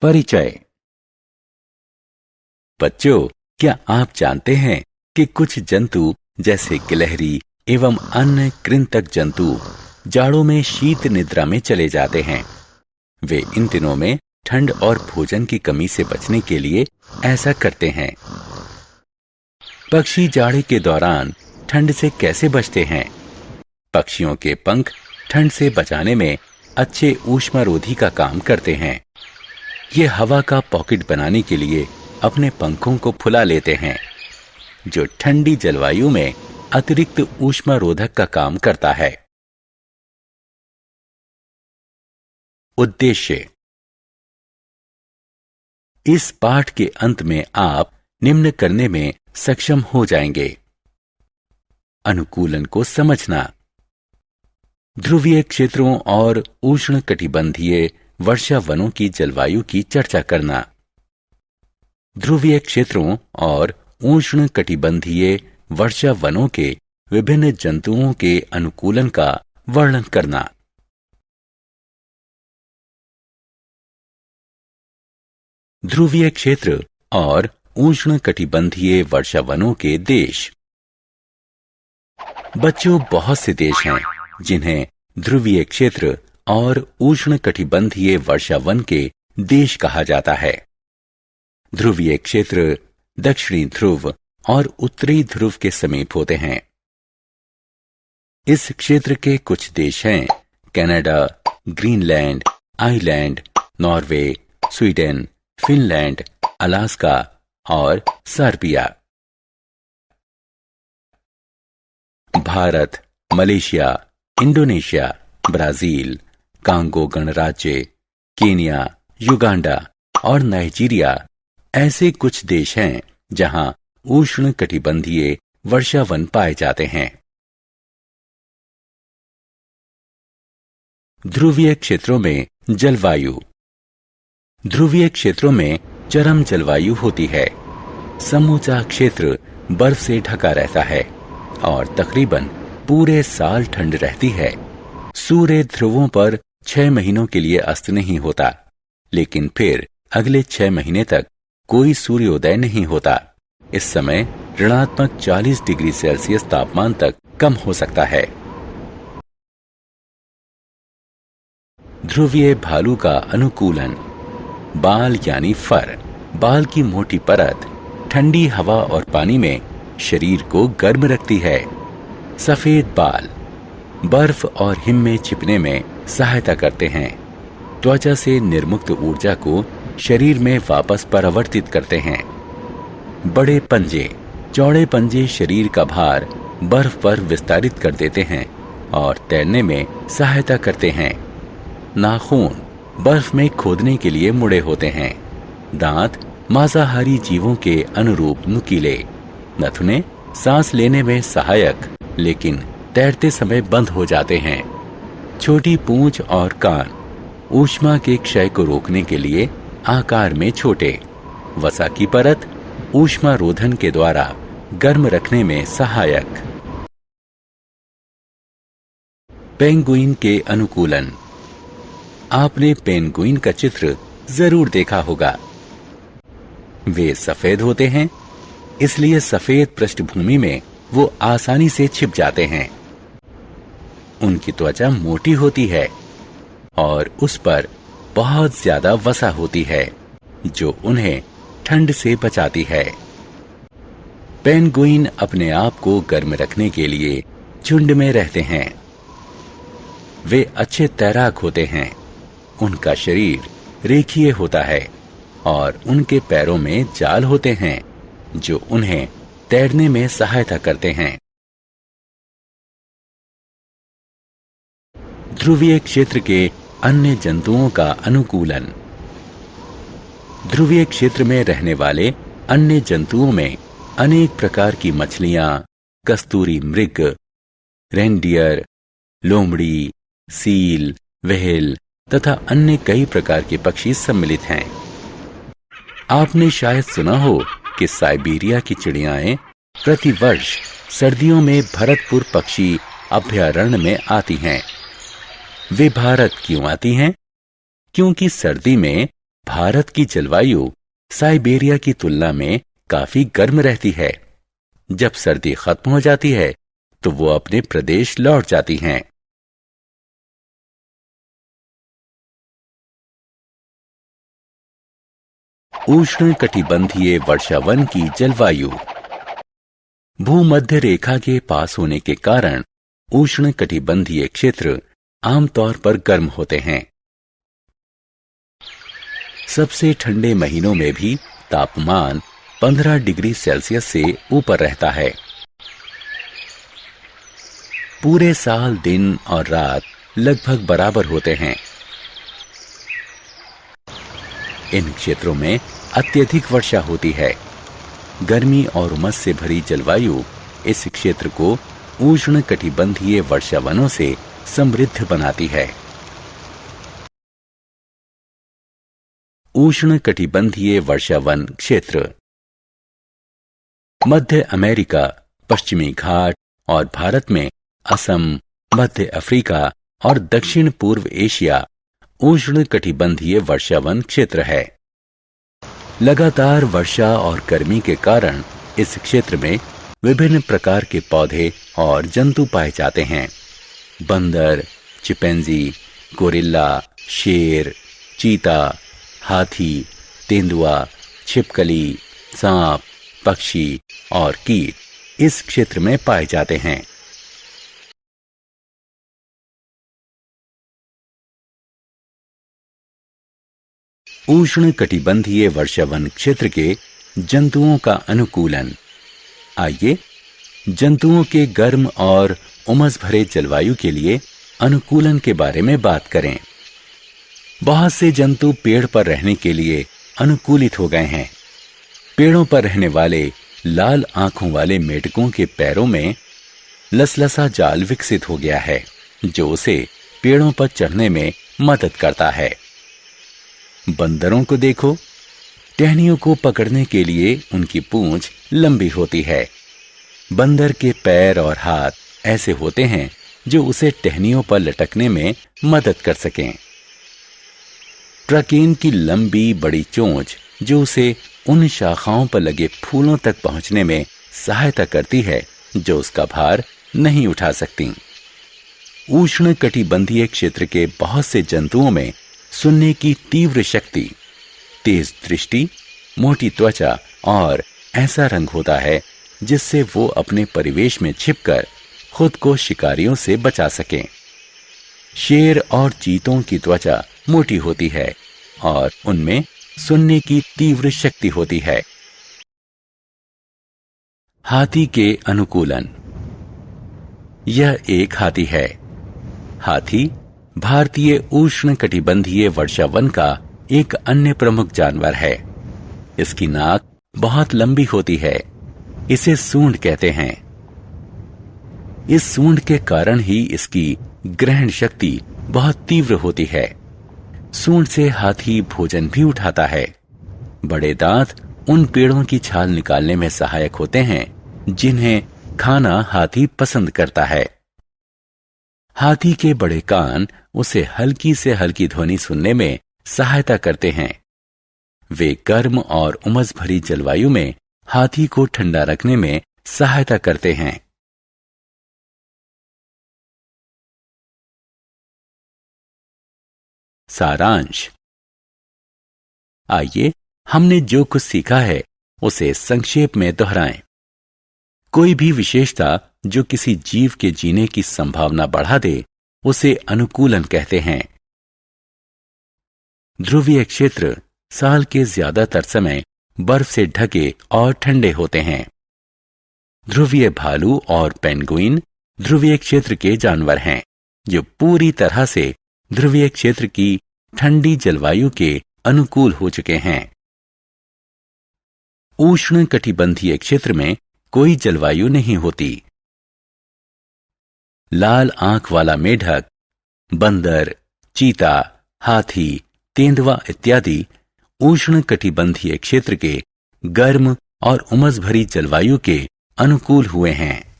परिचय। बच्चों, क्या आप जानते हैं कि कुछ जंतु जैसे गिलहरी एवं अन्य कृंतक जंतु जाड़ों में शीत निद्रा में चले जाते हैं। वे इन दिनों में ठंड और भोजन की कमी से बचने के लिए ऐसा करते हैं। पक्षी जाड़े के दौरान ठंड से कैसे बचते हैं? पक्षियों के पंख ठंड से बचाने में अच्छे ऊष्मारोधी का काम करते हैं। ये हवा का पॉकेट बनाने के लिए अपने पंखों को फुला लेते हैं, जो ठंडी जलवायु में अतिरिक्त ऊष्मारोधक का काम करता है। उद्देश्य। इस पाठ के अंत में आप निम्न करने में सक्षम हो जाएंगे। अनुकूलन को समझना, ध्रुवीय क्षेत्रों और उष्णकटिबंधीय वर्षा वनों की जलवायु की चर्चा करना, ध्रुवीय क्षेत्रों और उष्णकटिबंधीय वर्षा वनों के विभिन्न जंतुओं के अनुकूलन का वर्णन करना। ध्रुवीय क्षेत्र और उष्णकटिबंधीय वर्षा वनों के देश। बच्चों, बहुत से देश हैं जिन्हें ध्रुवीय क्षेत्र और उष्णकटिबंधीय वर्षा वन के देश कहा जाता है। ध्रुवीय क्षेत्र दक्षिणी ध्रुव और उत्तरी ध्रुव के समीप होते हैं। इस क्षेत्र के कुछ देश हैं Canada, Greenland, island, Norway, Sweden, Finland, Alaska और Serbia. Bharat, Malaysia, Indonesia, Brazil, Congo गणराज्य, केन्या, युगांडा और नाइजीरिया ऐसे कुछ देश हैं जहां उष्णकटिबंधीय वर्षा वन पाए जाते हैं। ध्रुवीय क्षेत्रों में जलवायु। ध्रुवीय क्षेत्रों में चरम जलवायु होती है। समूचा क्षेत्र बर्फ से ढका रहता है और तकरीबन पूरे साल ठंड रहती है। सूर्य ध्रुवों पर 6 महीनों के लिए अस्त नहीं होता, लेकिन फिर अगले 6 महीने तक कोई सूर्योदय नहीं होता। इस समय ऋणात्मक 40 डिग्री सेल्सियस तापमान तक कम हो सकता है। ध्रुवीय भालू का अनुकूलन। बाल यानी फर, बाल की मोटी परत ठंडी हवा और पानी में शरीर को गर्म रखती है। सफेद बाल बर्फ और हिम में छिपने में सहायता करते हैं। त्वचा से निर्मुक्त ऊर्जा को शरीर में वापस परावर्तित करते हैं। बड़े पंजे, चौड़े पंजे शरीर का भार बर्फ पर विस्तारित कर देते हैं और तैरने में सहायता करते हैं। नाखून बर्फ में खोदने के लिए मुड़े होते हैं। दांत मांसाहारी जीवों के अनुरूप नुकीले। नथुने सांस लेने में सहायक, लेकिन तैरते समय बंद हो जाते हैं। छोटी पूंछ और कान ऊष्मा के क्षय को रोकने के लिए आकार में छोटे। वसा की परत ऊष्मा रोधन के द्वारा गर्म रखने में सहायक। पेंगुइन के अनुकूलन। आपने पेंगुइन का चित्र जरूर देखा होगा। वे सफेद होते हैं, इसलिए सफेद पृष्ठभूमि में वो आसानी से छिप जाते हैं। उनकी त्वचा मोटी होती है और उस पर बहुत ज्यादा वसा होती है, जो उन्हें ठंड से बचाती है। पेंगुइन अपने आप को गर्म रखने के लिए झुंड में रहते हैं। वे अच्छे तैराक होते हैं। उनका शरीर रेखीय होता है और उनके पैरों में जाल होते हैं, जो उन्हें तैरने में सहायता करते हैं। ध्रुवीय क्षेत्र के अन्य जंतुओं का अनुकूलन। ध्रुवीय क्षेत्र में रहने वाले अन्य जंतुओं में अनेक प्रकार की मछलियां, कस्तूरी मृग, रेनडियर, लोमड़ी, सील, व्हेल तथा अन्य कई प्रकार के पक्षी सम्मिलित हैं। आपने शायद सुना हो कि साइबेरिया की चिड़ियाएं प्रतिवर्ष सर्दियों में भरतपुर पक्षी अभयारण्य में आती हैं। वे भारत क्यों आती हैं? क्योंकि सर्दी में भारत की जलवायु साइबेरिया की तुलना में काफी गर्म रहती है। जब सर्दी खत्म हो जाती है तो वो अपने प्रदेश लौट जाती हैं। उष्णकटिबंधीय वर्षावन की जलवायु। भूमध्य रेखा के पास होने के कारण उष्णकटिबंधीय क्षेत्र आमतौर पर गर्म होते हैं। सबसे ठंडे महीनों में भी तापमान 15 डिग्री सेल्सियस से ऊपर रहता है। पूरे साल दिन और रात लगभग बराबर होते हैं। इन क्षेत्रों में अत्यधिक वर्षा होती है। गर्मी और उमस से भरी जलवायु इस क्षेत्र को उष्णकटिबंधीय वर्षावनों से समृद्ध बनाती है। उष्णकटिबंधीय वर्षावन क्षेत्र मध्य अमेरिका, पश्चिमी घाट और भारत में असम, मध्य अफ्रीका और दक्षिण पूर्व एशिया उष्णकटिबंधीय वर्षावन क्षेत्र है। लगातार वर्षा और गर्मी के कारण इस क्षेत्र में विभिन्न प्रकार के पौधे और जंतु पाए जाते हैं। बंदर, चिंपैंजी, गोरिल्ला, शेर, चीता, हाथी, तेंदुआ, छिपकली, सांप, पक्षी और कीट इस क्षेत्र में पाए जाते हैं। उष्णकटिबंधीय वर्षावन क्षेत्र के जंतुओं का अनुकूलन। आइए जंतुओं के गर्म और उमस भरे जलवायु के लिए अनुकूलन के बारे में बात करें। बहुत से जंतु पेड़ पर रहने के लिए अनुकूलित हो गए हैं। पेड़ों पर रहने वाले लाल आंखों वाले मेढकों के पैरों में लसलसा जाल विकसित हो गया है, जो उसे पेड़ों पर चढ़ने में मदद करता है। बंदरों को देखो, टहनियों को पकड़ने के लिए उनकी पूंछ लंबी होती है। बंदर के पैर और हाथ ऐसे होते हैं जो उसे टहनियों पर लटकने में मदद कर सकें। ट्रकेन की लंबी बड़ी चोंच जो उसे उन शाखाओं पर लगे फूलों तक पहुंचने में सहायता करती है जो उसका भार नहीं उठा सकती। उष्णकटिबंधीय क्षेत्र के बहुत से जंतुओं में सुनने की तीव्र शक्ति, तेज दृष्टि, मोटी त्वचा और ऐसा रंग होता है जिससे वो अपने परिवेश में छिपकर खुद को शिकारियों से बचा सकें। शेर और चीतों की त्वचा मोटी होती है और उनमें सुनने की तीव्र शक्ति होती है। हाथी के अनुकूलन। यह एक हाथी है। हाथी भारतीय उष्णकटिबंधीय वर्षावन का एक अन्य प्रमुख जानवर है। इसकी नाक बहुत लंबी होती है। इसे सूंड कहते हैं। इस सूंड के कारण ही इसकी ग्रहण शक्ति बहुत तीव्र होती है। सूंड से हाथी भोजन भी उठाता है। बड़े दांत उन पेड़ों की छाल निकालने में सहायक होते हैं जिन्हें खाना हाथी पसंद करता है। हाथी के बड़े कान उसे हल्की से हल्की ध्वनि सुनने में सहायता करते हैं। वे गर्म और उमस भरी जलवायु में हाथी को ठंडा रखने में सहायता करते हैं। सारांश। आइए हमने जो कुछ सीखा है उसे संक्षेप में दोहराएं। कोई भी विशेषता जो किसी जीव के जीने की संभावना बढ़ा दे उसे अनुकूलन कहते हैं। ध्रुवीय क्षेत्र साल के ज्यादातर समय बर्फ से ढके और ठंडे होते हैं। ध्रुवीय भालू और पेंगुइन ध्रुवीय क्षेत्र के जानवर हैं जो पूरी तरह से ध्रुवीय क्षेत्र की ठंडी जलवायु के अनुकूल हो चुके हैं। उष्णकटिबंधीय क्षेत्र में कोई जलवायु नहीं होती। लाल आंख वाला मेढक, बंदर, चीता, हाथी, तेंदुआ इत्यादि उष्णकटिबंधीय क्षेत्र के गर्म और उमस भरी जलवायु के अनुकूल हुए हैं।